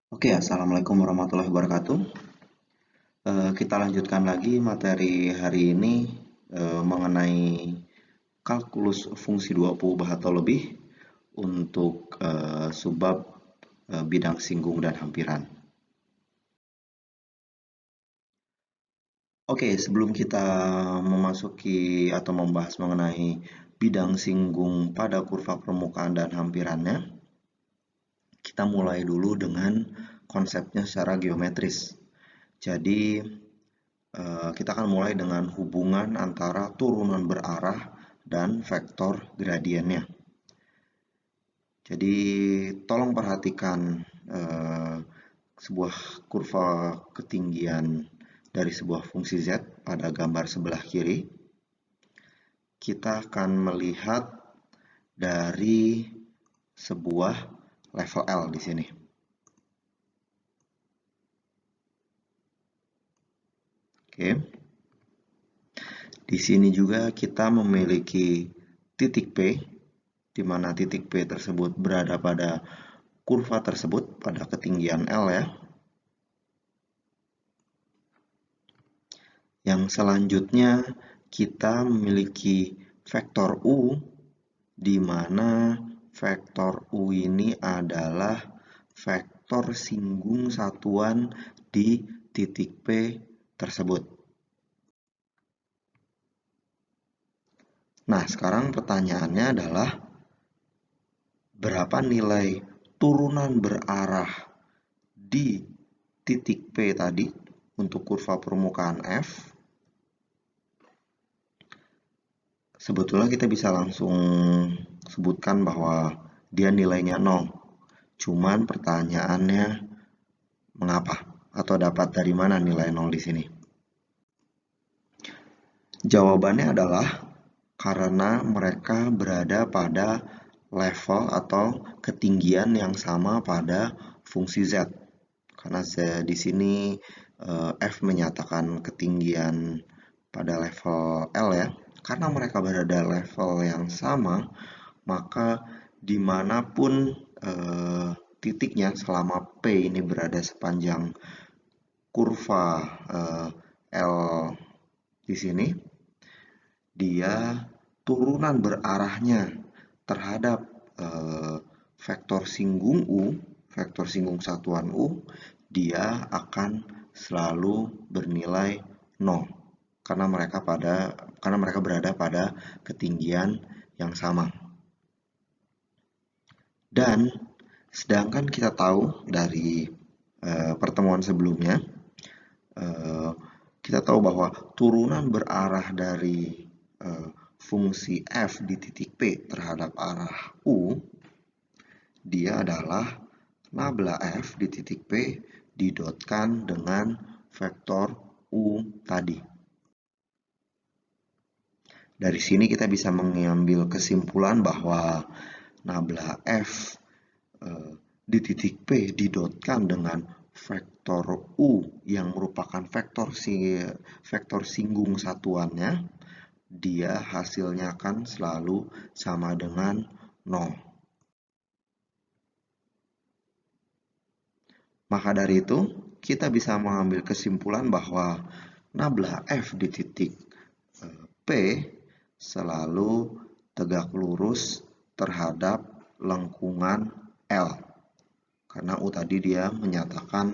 Oke, assalamualaikum warahmatullahi wabarakatuh. Kita lanjutkan lagi materi hari ini mengenai kalkulus fungsi 20 atau lebih untuk subbab bidang singgung dan hampiran. Oke, sebelum kita memasuki atau membahas mengenai bidang singgung pada kurva permukaan dan hampirannya, kita mulai dulu dengan konsepnya secara geometris. Jadi, kita akan mulai dengan hubungan antara turunan berarah dan vektor gradiennya. Jadi tolong perhatikan sebuah kurva ketinggian dari sebuah fungsi z pada gambar sebelah kiri. Kita akan melihat dari sebuah level L di sini. Oke. Di sini juga kita memiliki titik P, di mana titik P tersebut berada pada kurva tersebut pada ketinggian L ya. Yang selanjutnya kita memiliki vektor U, di mana vektor U ini adalah vektor singgung satuan di titik P tersebut. Nah, sekarang pertanyaannya adalah berapa nilai turunan berarah di titik P tadi untuk kurva permukaan F. Sebetulnya kita bisa langsung sebutkan bahwa dia nilainya 0. Cuman pertanyaannya mengapa? Atau dapat dari mana nilai 0 di sini? Jawabannya adalah karena mereka berada pada level atau ketinggian yang sama pada fungsi Z. Karena Z di sini F menyatakan ketinggian pada level L ya. Karena mereka berada level yang sama, maka dimanapun titiknya selama P ini berada sepanjang kurva L di sini, dia turunan berarahnya terhadap vektor singgung U, vektor singgung satuan U, dia akan selalu bernilai 0 karena mereka berada pada ketinggian yang sama. Dan sedangkan kita tahu dari pertemuan sebelumnya, kita tahu bahwa turunan berarah dari fungsi f di titik P terhadap arah U, dia adalah nabla f di titik P didotkan dengan vektor U tadi. Dari sini kita bisa mengambil kesimpulan bahwa nabla f di titik P didotkan dengan vektor U yang merupakan vektor singgung satuannya, dia hasilnya akan selalu sama dengan 0. Maka dari itu, kita bisa mengambil kesimpulan bahwa nabla f di titik P selalu tegak lurus terhadap lengkungan L. Karena U tadi dia menyatakan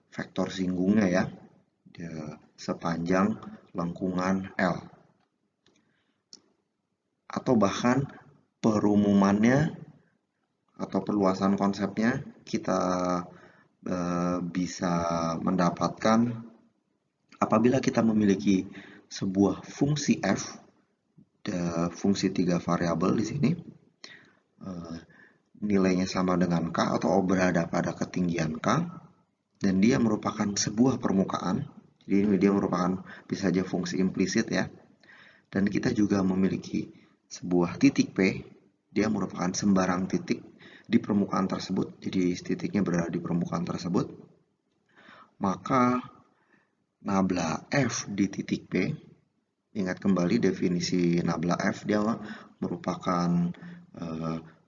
vektor singgungnya ya, sepanjang lengkungan L. Atau bahkan perumumannya atau perluasan konsepnya kita bisa mendapatkan apabila kita memiliki sebuah fungsi f, fungsi 3 variabel di sini, nilainya sama dengan K atau berada pada ketinggian K, dan dia merupakan sebuah permukaan. Jadi dia merupakan bisa saja fungsi implisit ya. Dan kita juga memiliki sebuah titik P, dia merupakan sembarang titik di permukaan tersebut. Jadi titiknya berada di permukaan tersebut. Maka nabla F di titik P, ingat kembali definisi nabla F, dia merupakan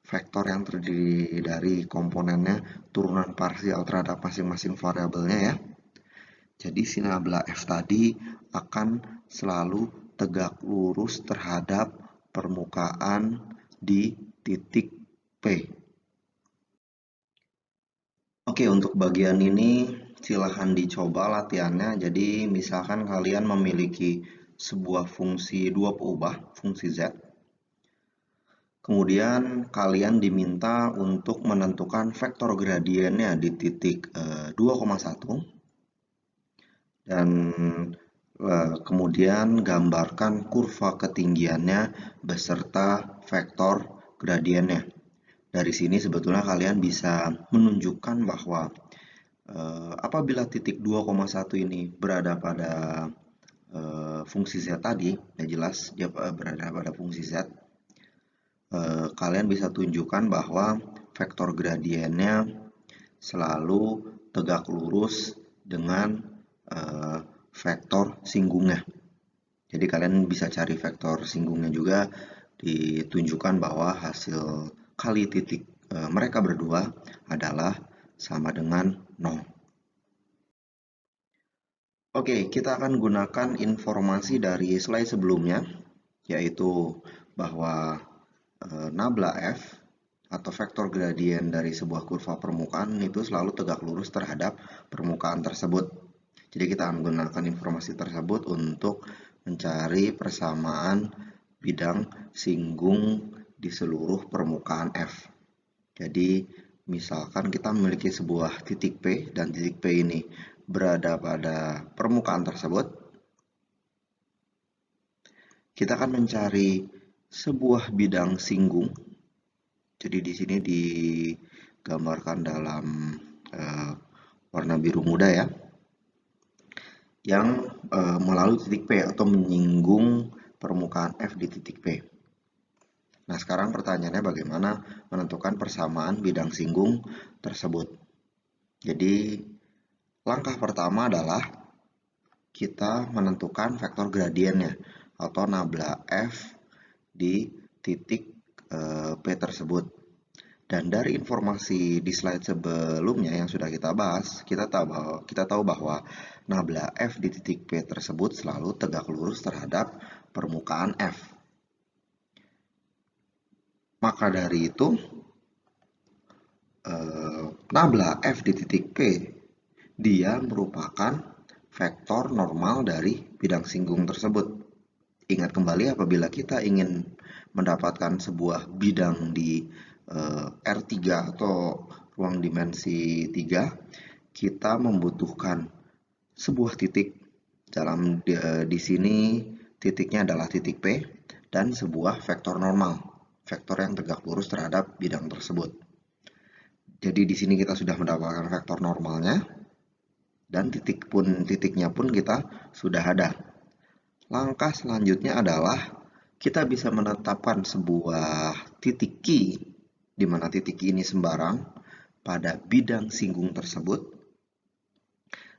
vektor yang terdiri dari komponennya turunan parsial terhadap masing-masing variabelnya ya. Jadi si nabla F tadi akan selalu tegak lurus terhadap permukaan di titik P. Oke, untuk bagian ini silahkan dicoba latihannya. Jadi misalkan kalian memiliki sebuah fungsi dua peubah, fungsi Z. Kemudian kalian diminta untuk menentukan vektor gradiennya di titik 2,1 dan kemudian gambarkan kurva ketinggiannya beserta vektor gradiennya. Dari sini sebetulnya kalian bisa menunjukkan bahwa apabila titik 2,1 ini berada pada fungsi Z tadi, ya jelas dia berada pada fungsi Z, kalian bisa tunjukkan bahwa vektor gradiennya selalu tegak lurus dengan vektor singgungnya. Jadi kalian bisa cari vektor singgungnya juga, ditunjukkan bahwa hasil kali titik mereka berdua adalah sama dengan 0. Oke, kita akan gunakan informasi dari slide sebelumnya, yaitu bahwa nabla F atau vektor gradien dari sebuah kurva permukaan itu selalu tegak lurus terhadap permukaan tersebut. Jadi kita akan gunakan informasi tersebut untuk mencari persamaan bidang singgung di seluruh permukaan F. Jadi misalkan kita memiliki sebuah titik P dan titik P ini berada pada permukaan tersebut, kita akan mencari sebuah bidang singgung. Jadi di sini digambarkan dalam warna biru muda ya, yang melalui titik P atau menyinggung permukaan F di titik P. Nah, sekarang pertanyaannya bagaimana menentukan persamaan bidang singgung tersebut. Jadi langkah pertama adalah kita menentukan vektor gradiennya atau nabla F di titik P tersebut. Dan dari informasi di slide sebelumnya yang sudah kita bahas, kita tahu bahwa nabla F di titik P tersebut selalu tegak lurus terhadap permukaan F. Maka dari itu, nabla F di titik P dia merupakan vektor normal dari bidang singgung tersebut. Ingat kembali, apabila kita ingin mendapatkan sebuah bidang di R3 atau ruang dimensi 3, kita membutuhkan sebuah titik. Di sini titiknya adalah titik P dan sebuah vektor normal, vektor yang tegak lurus terhadap bidang tersebut. Jadi di sini kita sudah mendapatkan vektor normalnya dan titiknya pun kita sudah ada. Langkah selanjutnya adalah kita bisa menetapkan sebuah titik Q, di mana titik Q ini sembarang pada bidang singgung tersebut.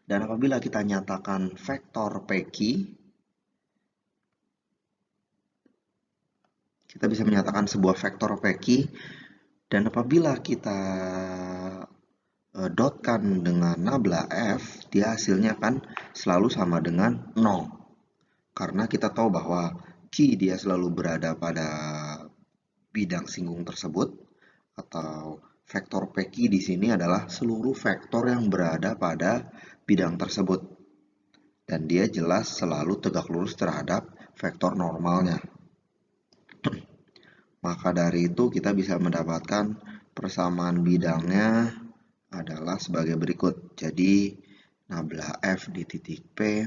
Dan apabila kita nyatakan vektor PQ, kita bisa menyatakan sebuah vektor PQ, dan apabila kita dotkan dengan nabla F, dia hasilnya akan selalu sama dengan 0. Karena kita tahu bahwa Q dia selalu berada pada bidang singgung tersebut, atau vektor PQ di sini adalah seluruh vektor yang berada pada bidang tersebut. Dan dia jelas selalu tegak lurus terhadap vektor normalnya. Maka dari itu kita bisa mendapatkan persamaan bidangnya adalah sebagai berikut. Jadi nabla F di titik P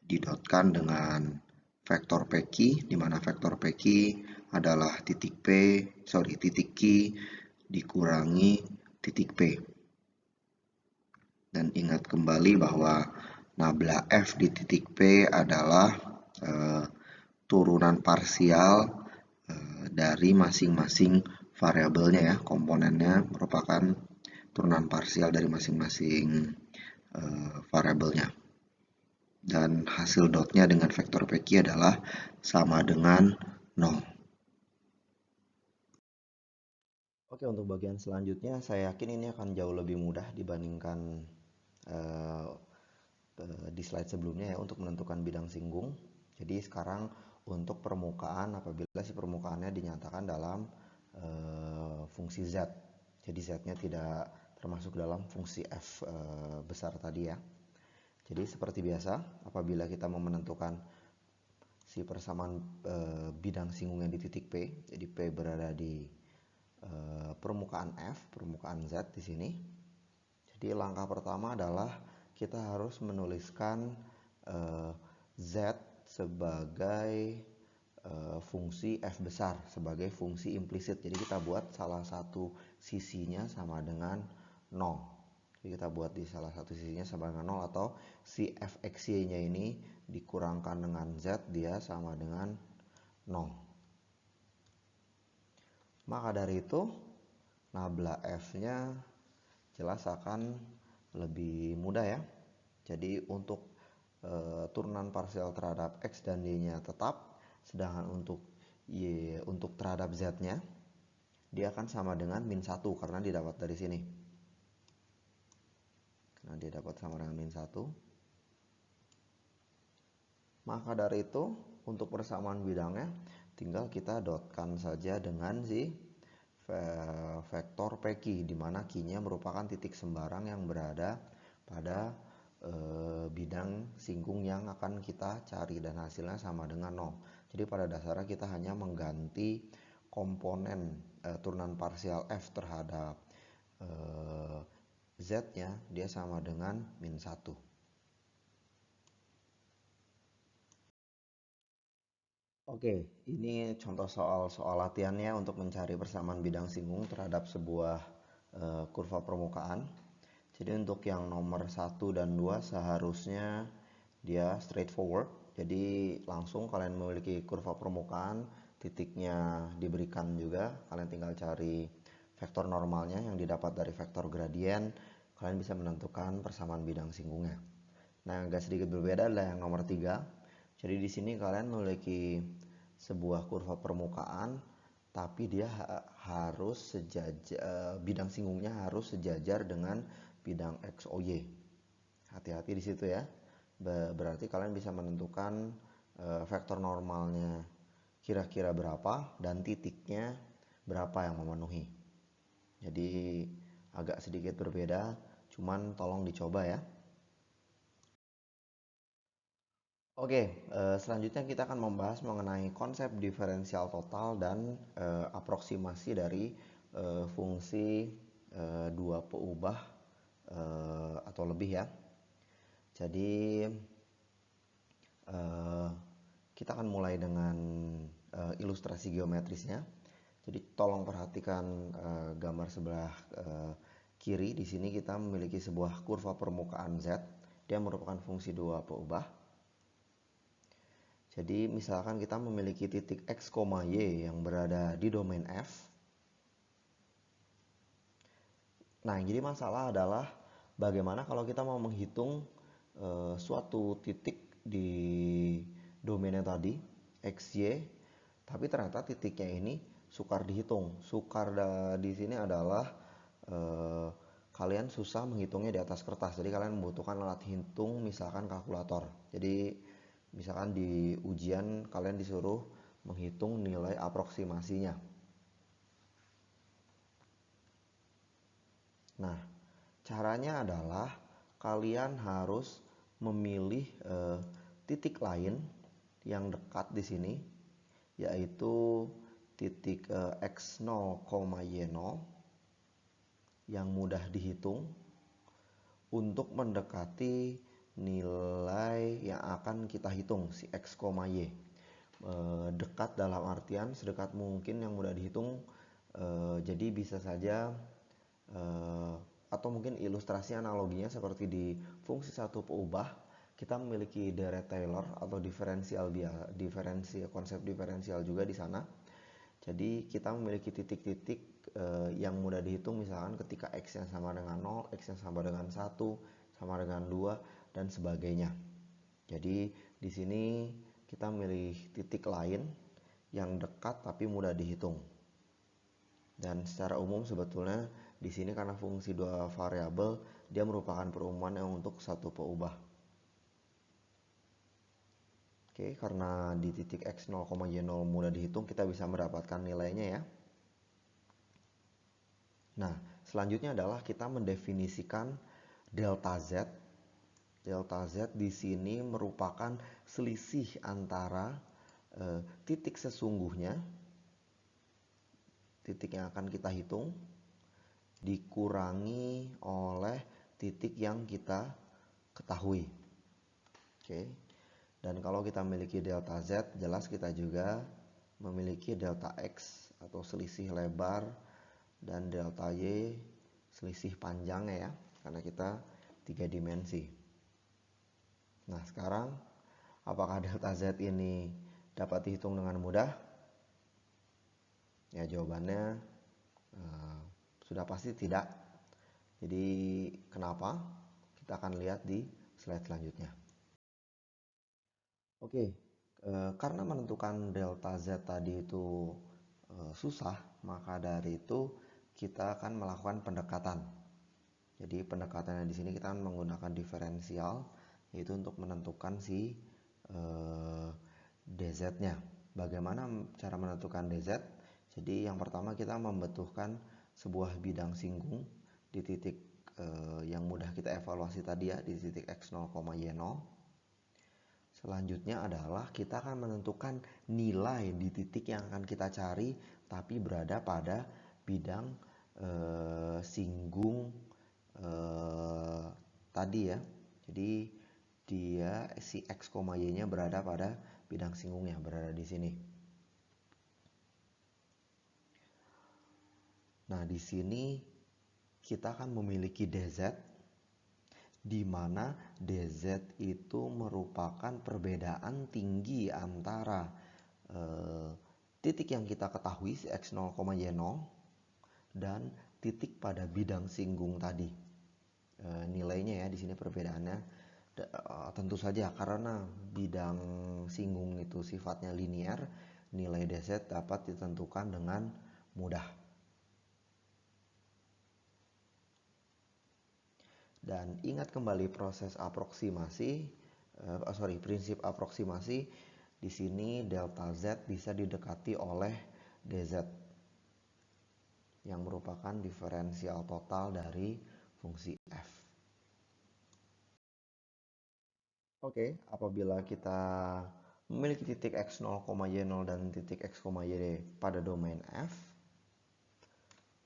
didotkan dengan vektor PQ, di mana vektor PQ adalah titik Q dikurangi titik P. Dan ingat kembali bahwa nabla F di titik P adalah turunan parsial dari masing-masing variabelnya ya, komponennya merupakan turunan parsial dari masing-masing variabelnya. Dan hasil dotnya dengan vektor PQ adalah sama dengan 0. Oke, untuk bagian selanjutnya saya yakin ini akan jauh lebih mudah dibandingkan eh, di slide sebelumnya ya untuk menentukan bidang singgung. Jadi sekarang untuk permukaan, apabila si permukaannya dinyatakan dalam fungsi Z. Jadi Z-nya tidak termasuk dalam fungsi F besar tadi ya. Jadi seperti biasa, apabila kita mau menentukan si persamaan bidang singgungnya di titik P, jadi P berada di permukaan F, permukaan Z di sini. Jadi langkah pertama adalah kita harus menuliskan Z sebagai fungsi F besar, sebagai fungsi implisit. Jadi kita buat salah satu sisinya sama dengan 0. Jadi kita buat di salah satu sisinya sama dengan 0, atau si fxy-nya ini dikurangkan dengan Z, dia sama dengan 0. Maka dari itu nabla F-nya jelas akan lebih mudah ya. Jadi untuk turunan parsial terhadap X dan Y-nya tetap, sedangkan untuk Y untuk terhadap Z-nya dia akan sama dengan min 1 karena didapat dari sini. Karena dia dapat sama dengan min 1. Maka dari itu untuk persamaan bidangnya tinggal kita dotkan saja dengan si vektor PQ, di mana Q-nya merupakan titik sembarang yang berada pada bidang singgung yang akan kita cari dan hasilnya sama dengan 0. Jadi pada dasarnya kita hanya mengganti komponen turunan parsial F terhadap Z-nya, dia sama dengan min 1. Oke, ini contoh soal latihannya untuk mencari persamaan bidang singgung terhadap sebuah kurva permukaan. Jadi untuk yang nomor 1 dan 2 seharusnya dia straightforward. Jadi langsung kalian memiliki kurva permukaan, titiknya diberikan juga, kalian tinggal cari vektor normalnya yang didapat dari vektor gradien, kalian bisa menentukan persamaan bidang singgungnya. Nah, yang agak sedikit berbeda adalah yang nomor 3. Jadi di sini kalian memiliki sebuah kurva permukaan, tapi dia harus sejajar, bidang singgungnya harus sejajar dengan bidang XOY. Hati-hati di situ ya. Berarti kalian bisa menentukan vektor normalnya kira-kira berapa dan titiknya berapa yang memenuhi. Jadi agak sedikit berbeda, cuman tolong dicoba ya. Oke, selanjutnya kita akan membahas mengenai konsep diferensial total dan aproksimasi dari fungsi dua peubah atau lebih ya. Jadi kita akan mulai dengan ilustrasi geometrisnya. Jadi tolong perhatikan gambar sebelah kiri. Di sini kita memiliki sebuah kurva permukaan Z. Dia merupakan fungsi dua peubah. Jadi misalkan kita memiliki titik X, Y yang berada di domain F. Nah, yang jadi masalah adalah bagaimana kalau kita mau menghitung suatu titik di domainnya tadi, X, Y, tapi ternyata titiknya ini sukar dihitung. Sukar di sini adalah kalian susah menghitungnya di atas kertas. Jadi kalian membutuhkan alat hitung, misalkan kalkulator. Jadi misalkan di ujian kalian disuruh menghitung nilai aproksimasinya. Nah, caranya adalah kalian harus memilih titik lain yang dekat di sini, yaitu titik x0, y0 yang mudah dihitung untuk mendekati nilai yang akan kita hitung, si x, y. Dekat dalam artian sedekat mungkin yang mudah dihitung. Jadi bisa saja atau mungkin ilustrasi analoginya seperti di fungsi satu peubah, kita memiliki deret Taylor atau konsep diferensial juga di sana. Jadi kita memiliki titik-titik yang mudah dihitung, misalkan ketika X yang sama dengan 0, X yang sama dengan 1, sama dengan 2, dan sebagainya. Jadi di sini kita memilih titik lain yang dekat tapi mudah dihitung. Dan secara umum sebetulnya di sini karena fungsi dua variabel, dia merupakan perumuman yang untuk satu peubah. Oke, karena di titik x0, y0 mudah dihitung, kita bisa mendapatkan nilainya ya. Nah, selanjutnya adalah kita mendefinisikan delta Z. Delta Z di sini merupakan selisih antara titik sesungguhnya, titik yang akan kita hitung, dikurangi oleh titik yang kita ketahui. Oke. Dan kalau kita memiliki delta Z, jelas kita juga memiliki delta X atau selisih lebar, dan delta Y selisih panjangnya ya, karena kita 3 dimensi. Nah, sekarang apakah delta Z ini dapat dihitung dengan mudah? Ya, jawabannya sudah pasti tidak. Jadi kenapa? Kita akan lihat di slide selanjutnya. Oke, karena menentukan delta Z tadi itu susah, maka dari itu kita akan melakukan pendekatan. Jadi pendekatannya di sini kita akan menggunakan diferensial, yaitu untuk menentukan si dz-nya. Bagaimana cara menentukan dz? Jadi yang pertama kita membutuhkan sebuah bidang singgung di titik yang mudah kita evaluasi tadi ya, di titik x0, y0. Selanjutnya adalah kita akan menentukan nilai di titik yang akan kita cari, tapi berada pada bidang singgung tadi ya. Jadi dia si x, y-nya berada pada bidang singgungnya, berada di sini. Nah, di sini kita akan memiliki dz, di mana dz itu merupakan perbedaan tinggi antara titik yang kita ketahui si x0, y0 dan titik pada bidang singgung tadi. Nilainya ya di sini perbedaannya tentu saja karena bidang singgung itu sifatnya linear, nilai dz dapat ditentukan dengan mudah. Dan ingat kembali proses aproksimasi, prinsip aproksimasi. Di sini delta z bisa didekati oleh dz yang merupakan diferensial total dari fungsi f. Oke, apabila kita memiliki titik x0, y0 dan titik x, y pada domain f,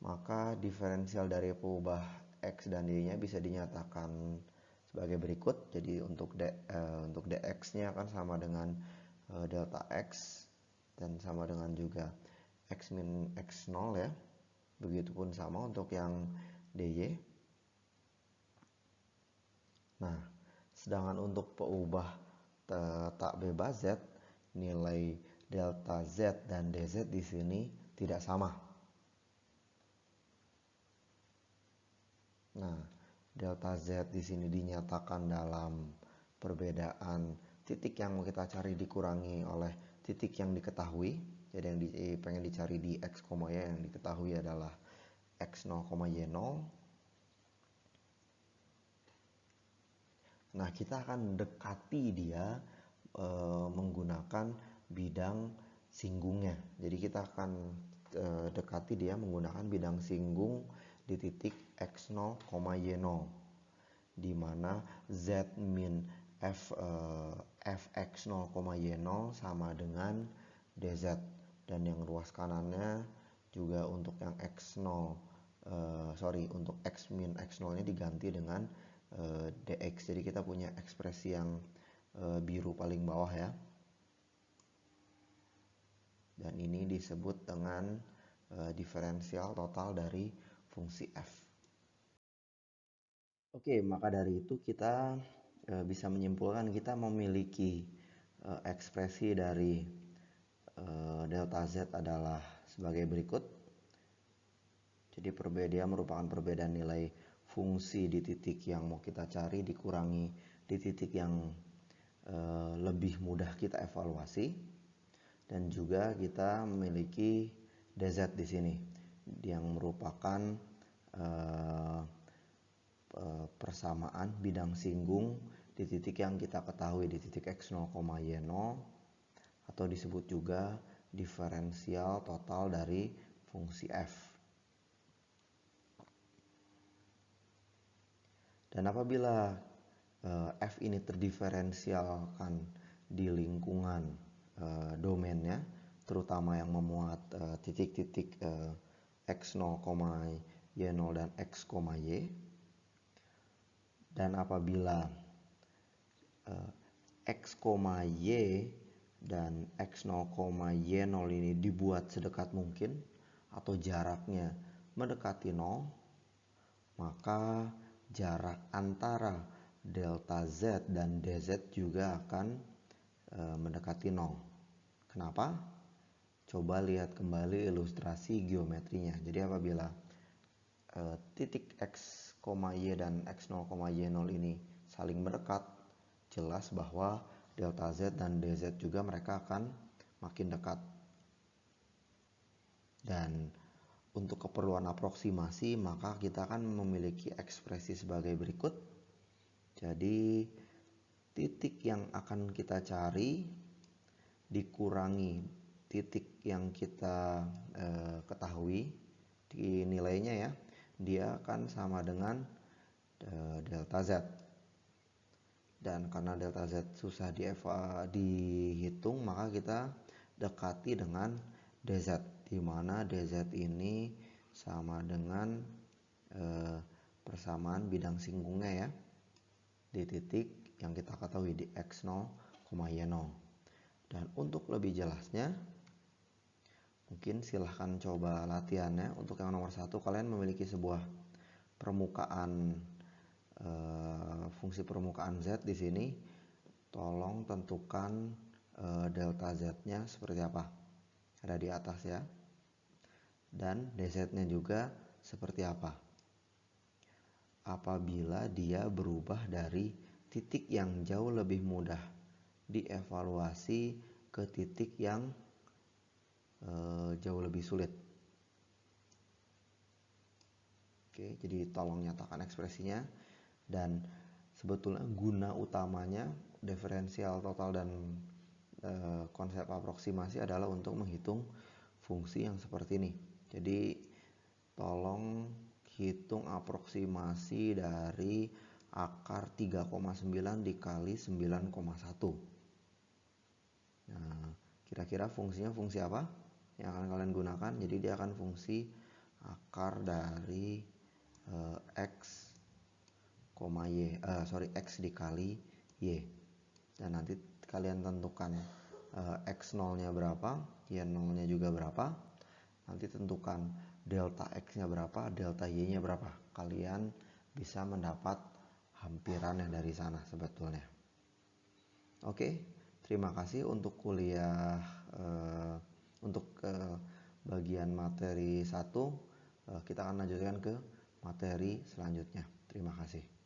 maka diferensial dari peubah x dan y-nya bisa dinyatakan sebagai berikut. Jadi untuk dx-nya akan sama dengan delta x dan sama dengan juga x min x0 ya. Begitupun sama untuk yang dy. Nah, sedangkan untuk peubah tak bebas z, nilai delta z dan dz di sini tidak sama. Nah, delta z di sini dinyatakan dalam perbedaan titik yang mau kita cari dikurangi oleh titik yang diketahui. Jadi yang pengen dicari di x, y yang diketahui adalah x0, y0. Nah, kita akan dekati dia menggunakan bidang singgungnya. Jadi kita akan dekati dia menggunakan bidang singgung di titik x0, y0, di mana z min fx0, y0 sama dengan dz, dan yang ruas kanannya juga untuk yang x0 untuk x min x0 nya diganti dengan dx. Jadi kita punya ekspresi yang biru paling bawah ya, dan ini disebut dengan diferensial total dari fungsi f. Oke, maka dari itu kita bisa menyimpulkan kita memiliki ekspresi dari delta z adalah sebagai berikut. Jadi dia merupakan perbedaan nilai fungsi di titik yang mau kita cari dikurangi di titik yang lebih mudah kita evaluasi, dan juga kita memiliki dz di sini. yang merupakan persamaan bidang singgung di titik yang kita ketahui di titik x0, y0, atau disebut juga diferensial total dari fungsi f. Dan apabila f ini terdiferensialkan di lingkungan domainnya, terutama yang memuat titik-titik x0, y0 dan x, y, dan apabila x, y dan x0, y0 ini dibuat sedekat mungkin atau jaraknya mendekati 0, maka jarak antara delta z dan dz juga akan mendekati 0. Kenapa? Coba lihat kembali ilustrasi geometrinya. Jadi apabila titik x, y dan x0, y0 ini saling mendekat, jelas bahwa delta z dan dz juga mereka akan makin dekat. Dan untuk keperluan aproksimasi, maka kita akan memiliki ekspresi sebagai berikut. Jadi titik yang akan kita cari dikurangi titik yang kita ketahui di nilainya ya, dia akan sama dengan delta z. Dan karena delta z susah dihitung, maka kita dekati dengan dz, di mana dz ini sama dengan persamaan bidang singgungnya ya, di titik yang kita ketahui di x0, y0. Dan untuk lebih jelasnya, mungkin silahkan coba latihannya. Untuk yang nomor 1, kalian memiliki sebuah permukaan, fungsi permukaan z di sini. Tolong tentukan delta z-nya seperti apa. Ada di atas ya. Dan dz-nya juga seperti apa. Apabila dia berubah dari titik yang jauh lebih mudah dievaluasi ke titik yang jauh lebih sulit. Oke, jadi tolong nyatakan ekspresinya. Dan sebetulnya guna utamanya diferensial total dan konsep aproksimasi adalah untuk menghitung fungsi yang seperti ini. Jadi tolong hitung aproksimasi dari akar 3,9 dikali 9,1. Nah, kira-kira fungsinya fungsi apa yang akan kalian gunakan? Jadi dia akan fungsi akar dari x, x dikali y. Dan nanti kalian tentukan x0 nya berapa, y0 nya juga berapa. Nanti tentukan delta x nya berapa, delta y nya berapa. Kalian bisa mendapat hampiran yang dari sana sebetulnya. Oke, terima kasih untuk kuliah untuk bagian materi 1. Kita akan lanjutkan ke materi selanjutnya. Terima kasih.